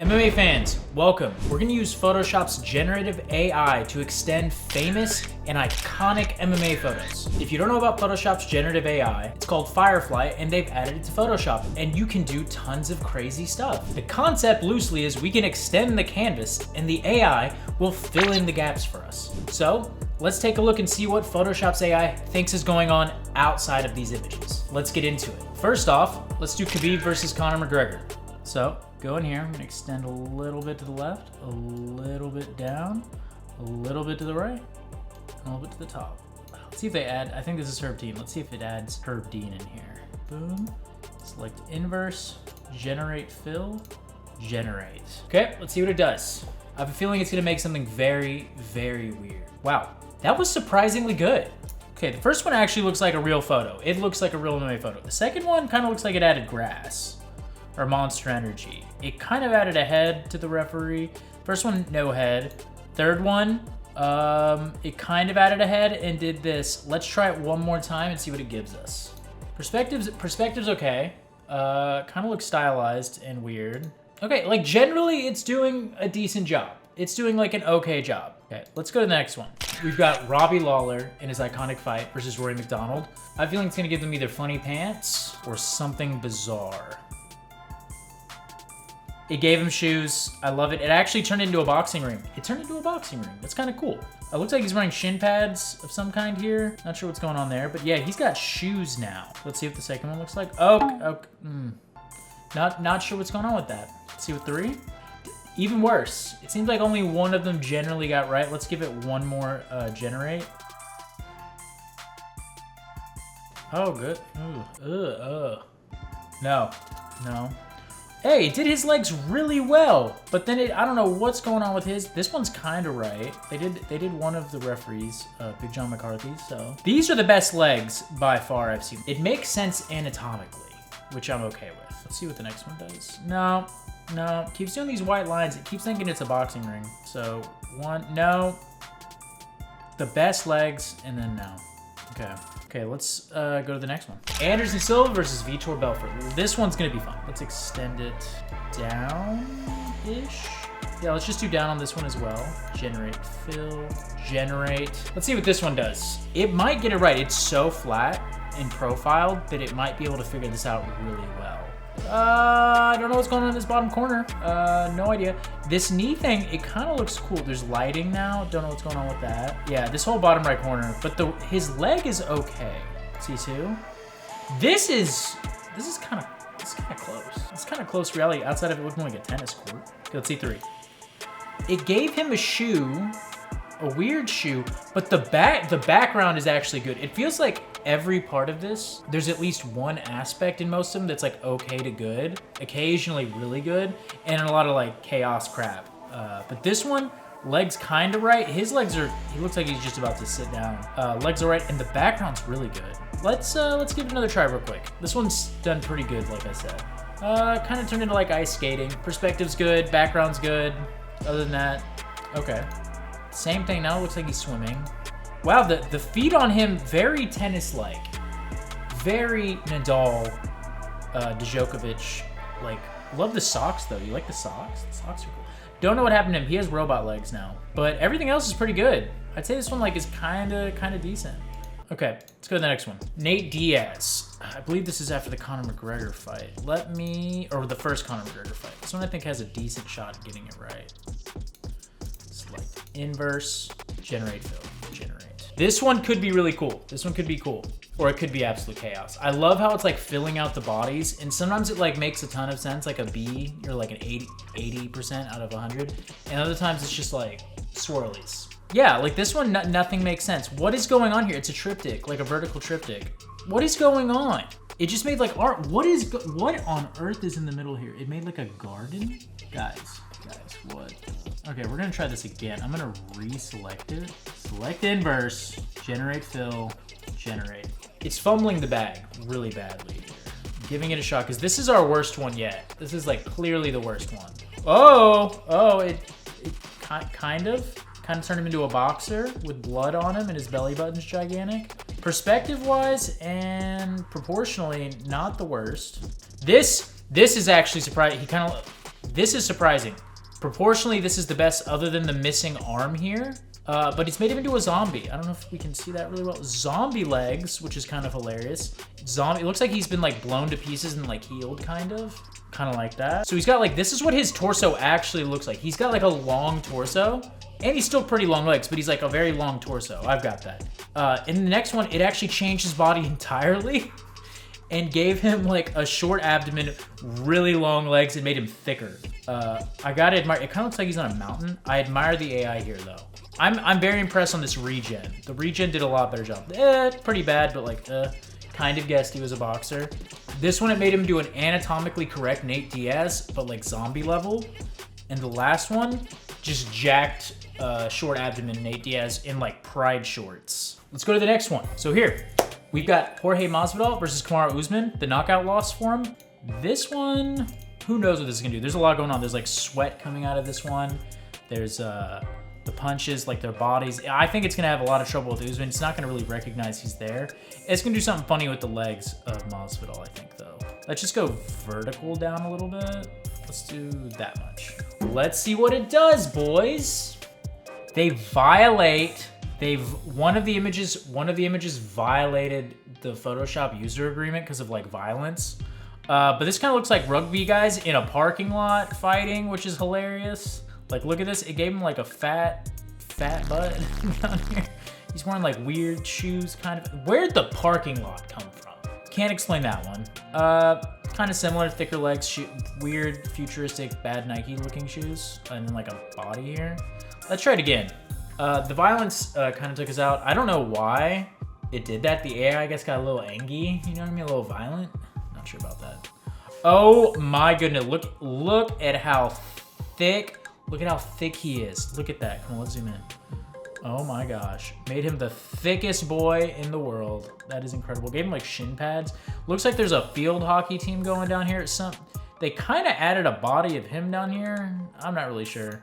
MMA fans, welcome. We're gonna use Photoshop's generative AI to extend famous and iconic MMA photos. If you don't know about Photoshop's generative AI, it's called Firefly and they've added it to Photoshop and you can do tons of crazy stuff. The concept loosely is we can extend the canvas and the AI will fill in the gaps for us. So let's take a look and see what Photoshop's AI thinks is going on outside of these images. Let's get into it. First off, let's do Khabib versus Conor McGregor. So go in here, I'm gonna extend a little bit to the left, a little bit down, a little bit to the right, and a little bit to the top. Let's see if they add, I think this is Herb Dean. Let's see if it adds Herb Dean in here. Boom, select inverse, generate fill, generate. Okay, let's see what it does. I have a feeling it's gonna make something very, very weird. Wow, that was surprisingly good. Okay, the first one actually looks like a real photo. It looks like a real MMA photo. The second one kind of looks like it added grass. Or Monster Energy. It kind of added a head to the referee. First one, no head. Third one, it kind of added a head and did this. Let's try it one more time and see what it gives us. Perspective's okay. Kind of looks stylized and weird. Okay, like generally it's doing a decent job. It's doing like an okay job. Okay, let's go to the next one. We've got Robbie Lawler in his iconic fight versus Rory MacDonald. I have a feeling it's gonna give them either funny pants or something bizarre. It gave him shoes. I love it. It actually turned into a boxing ring. It turned into a boxing ring. That's kind of cool. It looks like he's wearing shin pads of some kind here. Not sure what's going on there, but yeah, he's got shoes now. Let's see what the second one looks like. Not sure what's going on with that. Let's see what three. Even worse. It seems like only one of them generally got right. Let's give it one more generate. Oh, good. Ooh, No. Hey, it did his legs really well, but then I don't know what's going on with his. This one's kind of right. They did one of the referees, Big John McCarthy, so. These are the best legs by far I've seen. It makes sense anatomically, which I'm okay with. Let's see what the next one does. No, keeps doing these white lines. It keeps thinking it's a boxing ring. So no. The best legs, and then no. Okay, let's go to the next one. Henderson Silva versus Vitor Belfort. This one's gonna be fun. Let's extend it down-ish. Yeah, let's just do down on this one as well. Generate, fill, generate. Let's see what this one does. It might get it right. It's so flat and profiled that it might be able to figure this out really well. I don't know what's going on in this bottom corner. No idea. This knee thing, it kind of looks cool. There's lighting now. Don't know what's going on with that. Yeah, this whole bottom right corner. But his leg is okay. C2. This is kind of close. It's kind of close reality outside of it looking like a tennis court. Okay, let's see three. It gave him a shoe, a weird shoe, but the background is actually good. It feels like every part of this, there's at least one aspect in most of them that's like okay to good, occasionally really good, and a lot of like chaos crap. But this one, legs kind of right. His legs he looks like he's just about to sit down. Legs are right, and the background's really good. Let's give it another try real quick. This one's done pretty good, like I said. Kind of turned into like ice skating. Perspective's good, background's good. Other than that, okay. Same thing now, looks like he's swimming. Wow, the feet on him, very tennis-like. Very Nadal, Djokovic, like, love the socks though. You like the socks? The socks are cool. Don't know what happened to him. He has robot legs now. But everything else is pretty good. I'd say this one like is kinda decent. Okay, let's go to the next one. Nate Diaz. I believe this is after the Conor McGregor fight. Or the first Conor McGregor fight. This one I think has a decent shot at getting it right. Select inverse, generate fill, generate. This one could be really cool. This one could be cool. Or it could be absolute chaos. I love how it's like filling out the bodies, and sometimes it like makes a ton of sense, like a B, you're like an 80% out of 100, and other times it's just like swirlies. Yeah, like this one, nothing makes sense. What is going on here? It's a triptych, like a vertical triptych. What is going on? It just made like art. What on earth is in the middle here? It made like a garden? Guys, what? Okay, we're gonna try this again. I'm gonna reselect it. Select inverse, generate fill, generate. It's fumbling the bag really badly here. I'm giving it a shot, because this is our worst one yet. This is like clearly the worst one. It kind of turned him into a boxer with blood on him and his belly button's gigantic. Perspective-wise and proportionally, not the worst. This is actually surprising. He kind of This is surprising. Proportionally, this is the best other than the missing arm here. But he's made him into a zombie. I don't know if we can see that really well. Zombie legs, which is kind of hilarious. Zombie, it looks like he's been like blown to pieces and like healed kind of like that. So he's got like, this is what his torso actually looks like. He's got like a long torso and he's still pretty long legs, but he's like a very long torso. I've got that. In the next one, it actually changed his body entirely and gave him like a short abdomen, really long legs, and made him thicker. I gotta admire, it kind of looks like he's on a mountain. I admire the AI here though. I'm very impressed on this regen. The regen did a lot better job. Pretty bad, but like, kind of guessed he was a boxer. This one, it made him do an anatomically correct Nate Diaz, but like zombie level. And the last one, just jacked short abdomen Nate Diaz in like pride shorts. Let's go to the next one. So here, we've got Jorge Masvidal versus Kamaru Usman, the knockout loss for him. This one, who knows what this is gonna do? There's a lot going on. There's like sweat coming out of this one. There's the punches, like their bodies. I think it's gonna have a lot of trouble with Usman. It's not gonna really recognize he's there. It's gonna do something funny with the legs of Masvidal, I think though. Let's just go vertical down a little bit. Let's do that much. Let's see what it does, boys. They violate, one of the images violated the Photoshop user agreement because of like violence. But this kind of looks like rugby guys in a parking lot fighting, which is hilarious. Like, look at this. It gave him like a fat butt down here. He's wearing like weird shoes, kind of. Where'd the parking lot come from? Can't explain that one. Kind of similar, thicker legs, weird, futuristic, bad Nike looking shoes, and then like a body here. Let's try it again. The violence kind of took us out. I don't know why it did that. The AI, I guess, got a little angry, you know what I mean? A little violent. Not sure about that. Oh my goodness, look at how thick. Look at how thick he is. Look at that. Come on, let's zoom in. Oh my gosh. Made him the thickest boy in the world. That is incredible. Gave him like shin pads. Looks like there's a field hockey team going down here. They kind of added a body of him down here. I'm not really sure.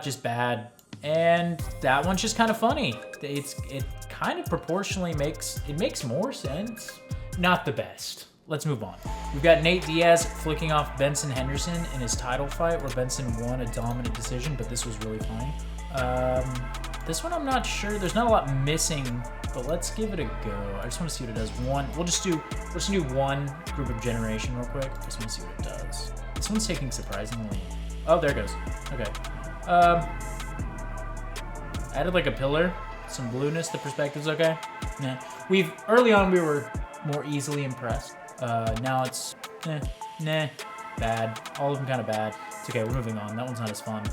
Just bad. And that one's just kind of funny. It kind of proportionally makes more sense. Not the best. Let's move on. We've got Nate Diaz flicking off Benson Henderson in his title fight where Benson won a dominant decision, but this was really funny. This one I'm not sure. There's not a lot missing, but let's give it a go. I just want to see what it does. We'll just do one group of generation real quick. Just want to see what it does. This one's taking surprisingly. Oh, there it goes. Okay. Added like a pillar, some blueness. The perspective's okay. Yeah. Early on we were more easily impressed. Now it's bad. All of them kind of bad. It's okay, we're moving on. That one's not as fun.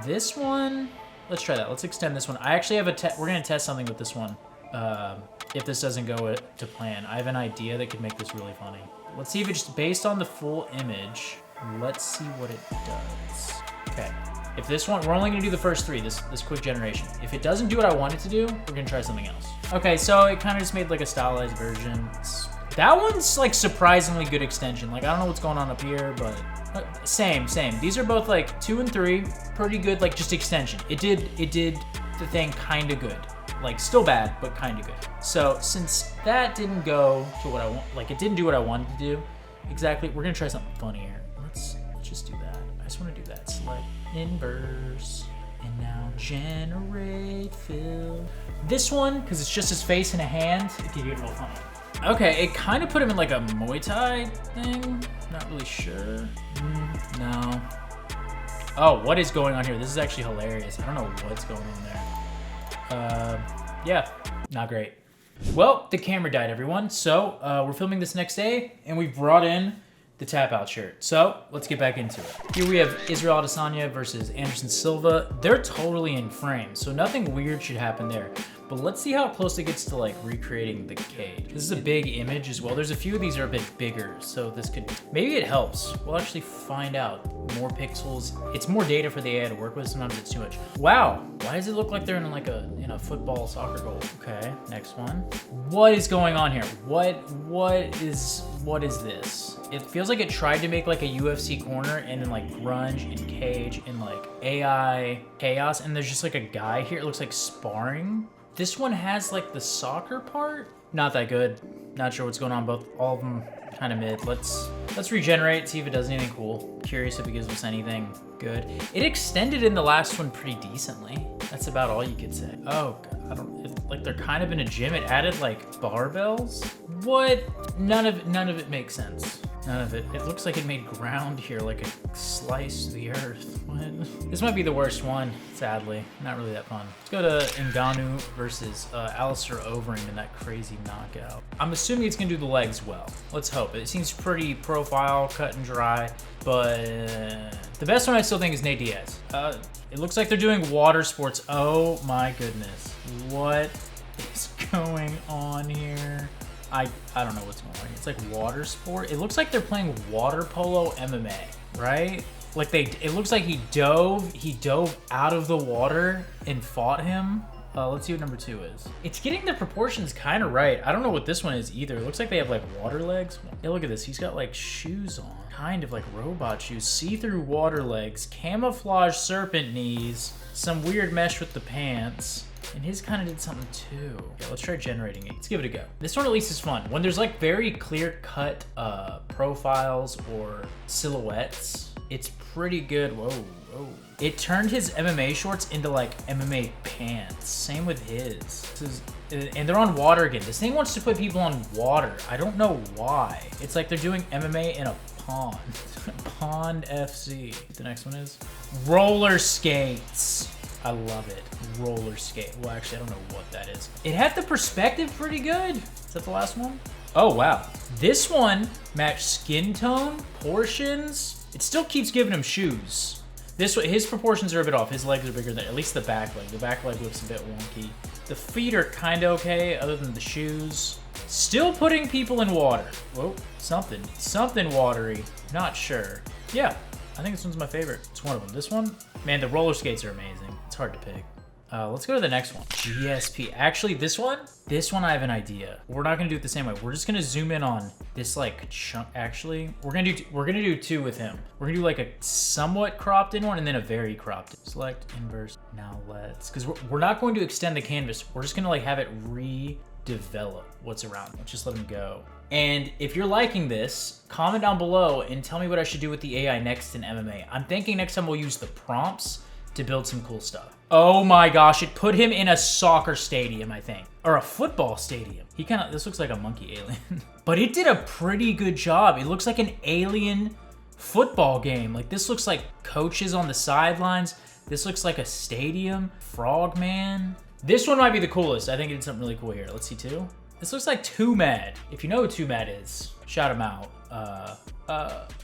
This one, let's try that. Let's extend this one. I actually have we're gonna test something with this one. If this doesn't go to plan, I have an idea that could make this really funny. Let's see if it's just based on the full image. Let's see what it does. Okay. If this one, we're only gonna do the first three, this quick generation. If it doesn't do what I want it to do, we're gonna try something else. Okay, so it kind of just made like a stylized version. That one's like surprisingly good extension. Like, I don't know what's going on up here, but same. These are both like 2 and 3, pretty good, like just extension. It did the thing kind of good. Like still bad, but kind of good. So since that didn't go to what I want, like it didn't do what I wanted to do exactly, we're gonna try something funny here. Let's just do that. I just want to do that. Select inverse, and now generate fill. This one, because it's just his face and a hand, it can get real funny. Okay, it kind of put him in like a Muay Thai thing. Not really sure. No. Oh, what is going on here? This is actually hilarious. I don't know what's going on there. Yeah, not great. Well, the camera died, everyone. So we're filming this next day, and we've brought in the tap out shirt. So let's get back into it. Here we have Israel Adesanya versus Anderson Silva. They're totally in frame, so nothing weird should happen there. But let's see how close it gets to like recreating the cage. This is a big image as well. There's a few of these that are a bit bigger, so this could, maybe it helps. We'll actually find out. More pixels. It's more data for the AI to work with. Sometimes it's too much. Wow, why does it look like they're in like a football soccer goal? Okay, next one. What is going on here? What is this? It feels like it tried to make like a UFC corner and then like grunge and cage and like AI chaos, and there's just like a guy here. It looks like sparring. This one has like the soccer part. Not that good. Not sure what's going on. All of them kind of mid. Let's regenerate, see if it does anything cool. Curious if it gives us anything good. It extended in the last one pretty decently. That's about all you could say. Oh, God, like they're kind of in a gym. It added like barbells. What? None of it makes sense. None of it. It looks like it made ground here, like it sliced the earth. What? This might be the worst one, sadly. Not really that fun. Let's go to Ngannou versus Alistair Overeem in that crazy knockout. I'm assuming it's gonna do the legs well. Let's hope. It seems pretty profile, cut and dry, but the best one I still think is Nate Diaz. It looks like they're doing water sports. Oh my goodness. What is going on here? I don't know what's going on here. It's like water sport. It looks like they're playing water polo MMA, right? Like it looks like he dove out of the water and fought him. Let's see what number 2 is. It's getting the proportions kind of right. I don't know what this one is either. It looks like they have like water legs. Yeah, look at this. He's got like shoes on, kind of like robot shoes, see-through water legs, camouflage serpent knees, some weird mesh with the pants. And his kind of did something too. Okay, let's try generating it. Let's give it a go. This one at least is fun. When there's like very clear-cut profiles or silhouettes, it's pretty good. Whoa. It turned his MMA shorts into like MMA pants. Same with his. And they're on water again. This thing wants to put people on water. I don't know why. It's like they're doing MMA in a pond. Pond FC. The next one is roller skates. I love it. Roller skate. Well, actually, I don't know what that is. It had the perspective pretty good. Is that the last one? Oh, wow. This one matched skin tone, portions. It still keeps giving him shoes. This one, his proportions are a bit off. His legs are bigger than, at least the back leg. The back leg looks a bit wonky. The feet are kind of okay, other than the shoes. Still putting people in water. Whoa, something watery. Not sure. Yeah, I think this one's my favorite. It's one of them. This one, man, the roller skates are amazing. It's hard to pick. Let's go to the next one. GSP. Actually, this one I have an idea. We're not gonna do it the same way. We're just gonna zoom in on this like chunk. Actually, we're gonna do 2 with him. We're gonna do like a somewhat cropped in one and then a very cropped. Select inverse. Now let's, because we're not going to extend the canvas. We're just gonna like have it redevelop what's around. Let's just let him go. And if you're liking this, comment down below and tell me what I should do with the AI next in MMA. I'm thinking next time we'll use the prompts to build some cool stuff. Oh my gosh, it put him in a soccer stadium, I think. Or a football stadium. This looks like a monkey alien. But it did a pretty good job. It looks like an alien football game. Like this looks like coaches on the sidelines. This looks like a stadium. Frogman. This one might be the coolest. I think it did something really cool here. Let's see 2. This looks like Too Mad. If you know who Too Mad is, shout him out.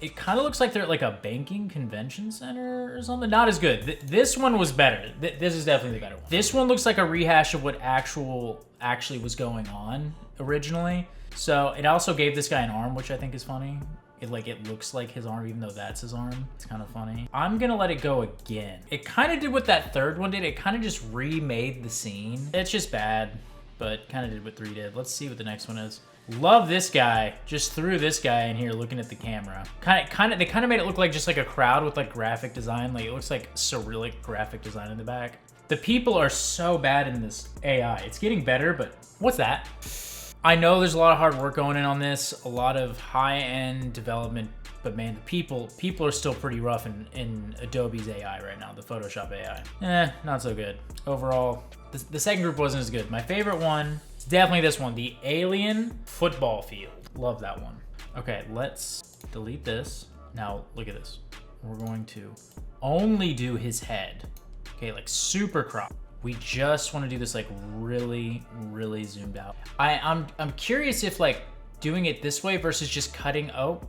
It kind of looks like they're at like a banking convention center or something. Not as good. This one was better. This is definitely the better one. This one looks like a rehash of what actually was going on originally. So it also gave this guy an arm, which I think is funny. It looks like his arm, even though that's his arm. It's kind of funny. I'm gonna let it go again. It kind of did what that third one did. It kind of just remade the scene. It's just bad, but kind of did what 3 did. Let's see what the next one is. Love this guy. Just threw this guy in here looking at the camera. They kind of made it look like just like a crowd with like graphic design. Like it looks like Cyrillic graphic design in the back. The people are so bad in this AI. It's getting better, but what's that? I know there's a lot of hard work going in on this, a lot of high-end development, but man, the people are still pretty rough in Adobe's AI right now, the Photoshop AI. Not so good. Overall, the second group wasn't as good. My favorite one is definitely this one, the Alien Football Field. Love that one. Okay, let's delete this. Now, look at this. We're going to only do his head. Okay, like super crop. We just want to do this like really, really zoomed out. I'm curious if like doing it this way versus just cutting. Oh,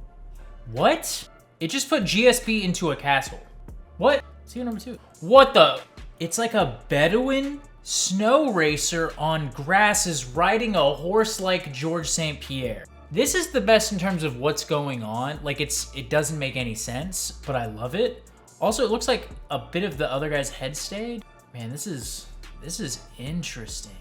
what? It just put GSP into a castle. What? See number 2. What the? It's like a Bedouin snow racer on grasses riding a horse like George St. Pierre. This is the best in terms of what's going on. Like it doesn't make any sense, but I love it. Also, it looks like a bit of the other guy's head stayed. Man, this is interesting.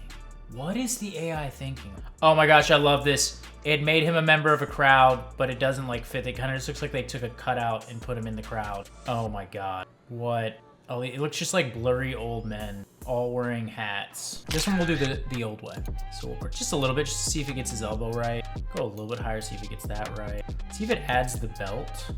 What is the AI thinking? Oh my gosh, I love this. It made him a member of a crowd, but it doesn't like fit. It kind of just looks like they took a cutout and put him in the crowd. Oh my God. What? Oh, it looks just like blurry old men, all wearing hats. This one we'll do the old way. So we'll work just a little bit, just to see if it gets his elbow right. Go a little bit higher, see if it gets that right. See if it adds the belt.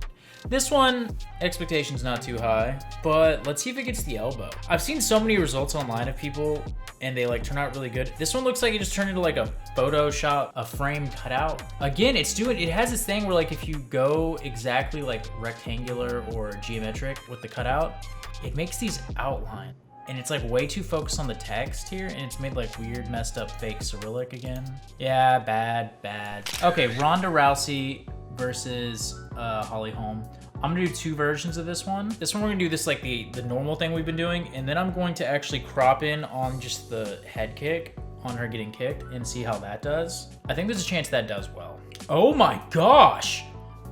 This one, expectations not too high, but let's see if it gets the elbow. I've seen so many results online of people and they like turn out really good. This one looks like it just turned into like a Photoshop, a frame cutout. Again, it has this thing where like if you go exactly like rectangular or geometric with the cutout, it makes these outline. And it's like way too focused on the text here, and it's made like weird, messed up fake Cyrillic again. Yeah, bad. Okay, Ronda Rousey versus Holly Holm. I'm gonna do 2 versions of this one. This one we're gonna do this like the normal thing we've been doing, and then I'm going to actually crop in on just the head kick on her getting kicked and see how that does. I think there's a chance that does well. Oh my gosh.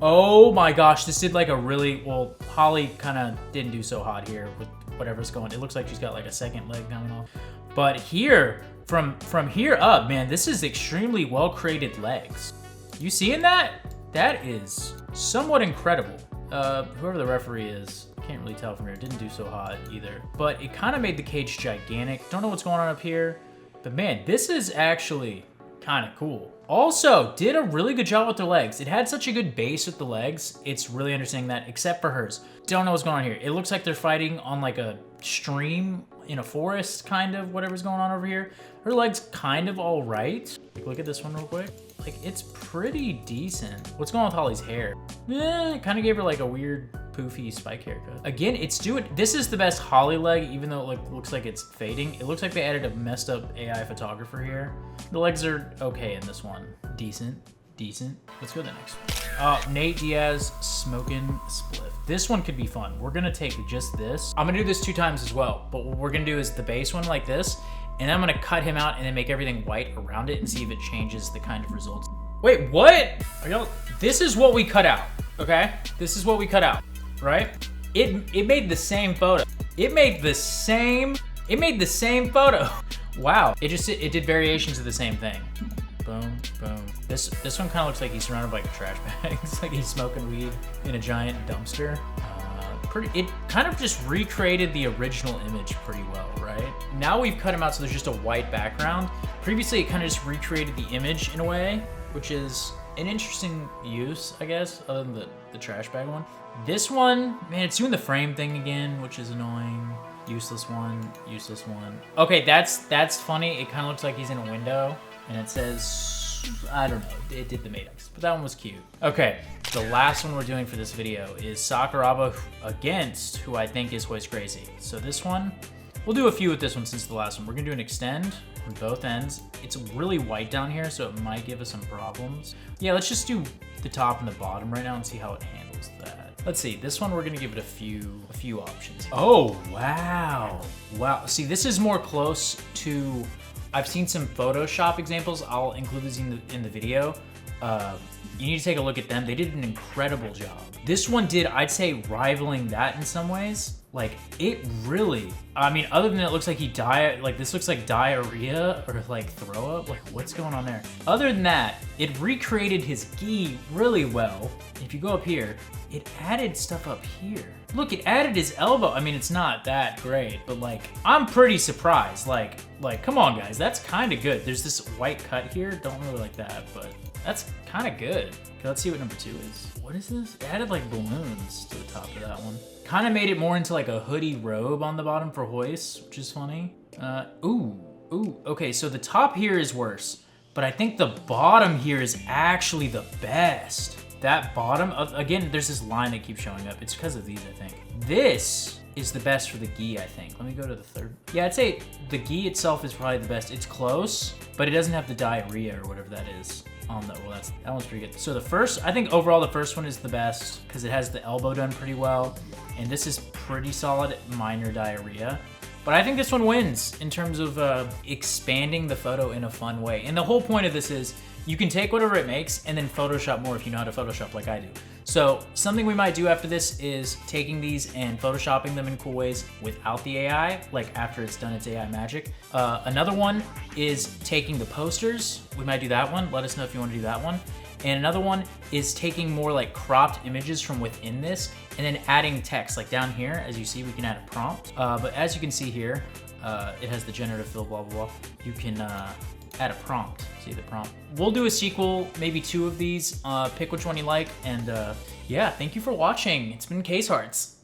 Oh my gosh, this did like a really, well, Holly kind of didn't do so hot here with whatever's going. It looks like she's got like a second leg coming off. But here, from here up, man, this is extremely well-created legs. You seeing that? That is somewhat incredible. Whoever the referee is, can't really tell from here. Didn't do so hot either. But it kind of made the cage gigantic. Don't know what's going on up here. But man, this is actually kind of cool. Also, did a really good job with their legs. It had such a good base with the legs. It's really understanding that, except for hers. Don't know what's going on here. It looks like they're fighting on like a stream in a forest, kind of, whatever's going on over here. Her legs kind of all right. Look at this one real quick. Like, it's pretty decent. What's going on with Holly's hair? It kind of gave her like a weird poofy spike haircut. Again, this is the best Holly leg, even though it looks like it's fading. It looks like they added a messed up AI photographer here. The legs are okay in this one. Decent. Let's go to the next one. Nate Diaz, smoking spliff. This one could be fun. We're gonna take just this. I'm gonna do this 2 times as well, but what we're gonna do is the base one like this, and I'm gonna cut him out and then make everything white around it and see if it changes the kind of results. Wait, what? This is what we cut out, okay? This is what we cut out, right? It made the same photo. It made the same photo. Wow, it did variations of the same thing. Boom, boom. This one kind of looks like he's surrounded by trash bags. Like he's smoking weed in a giant dumpster. It kind of just recreated the original image pretty well, right? Now we've cut him out so there's just a white background. Previously, it kind of just recreated the image in a way, which is an interesting use, I guess, other than the trash bag one. This one, man, it's doing the frame thing again, which is annoying. Useless one. Okay, that's funny. It kind of looks like he's in a window, and it says, I don't know, it did the Matrix, but that one was cute. Okay, the last one we're doing for this video is Sakuraba against who I think is Hoist Crazy. So this one, we'll do a few with this one since the last one. We're gonna do an extend on both ends. It's really white down here, so it might give us some problems. Yeah, let's just do the top and the bottom right now and see how it handles that. Let's see, this one we're gonna give it a few options. Oh, wow. Wow, see, this is more close to, I've seen some Photoshop examples. I'll include these in the video. You need to take a look at them. They did an incredible job. This one did, I'd say, rivaling that in some ways. Like, it really, I mean, other than it looks like this looks like diarrhea or like throw up. Like, what's going on there? Other than that, it recreated his gi really well. If you go up here, it added stuff up here. Look, it added his elbow. I mean, it's not that great, but like, I'm pretty surprised. Like, come on guys, that's kind of good. There's this white cut here. Don't really like that, but that's kind of good. Okay, let's see what number 2 is. What is this? It added like balloons to the top of that one. Kind of made it more into like a hoodie robe on the bottom for Hoist, which is funny. Ooh, okay, so the top here is worse, but I think the bottom here is actually the best. That bottom, again, there's this line that keeps showing up. It's because of these, I think. This is the best for the gi, I think. Let me go to the third. Yeah, I'd say the gi itself is probably the best. It's close, but it doesn't have the diarrhea or whatever that is on the, well, that one's pretty good. So the first, I think overall the first one is the best because it has the elbow done pretty well. And this is pretty solid, minor diarrhea. But I think this one wins in terms of expanding the photo in a fun way. And the whole point of this is you can take whatever it makes and then Photoshop more if you know how to Photoshop like I do. So something we might do after this is taking these and Photoshopping them in cool ways without the AI, like after it's done its AI magic. Another one is taking the posters. We might do that one. Let us know if you want to do that one. And another one is taking more like cropped images from within this and then adding text. Like down here, as you see, we can add a prompt. But as you can see here, it has the generative fill, blah, blah, blah. You can add a prompt. See the prompt. We'll do a sequel, maybe 2 of these. Pick which one you like. And yeah, thank you for watching. It's been Case Hearts.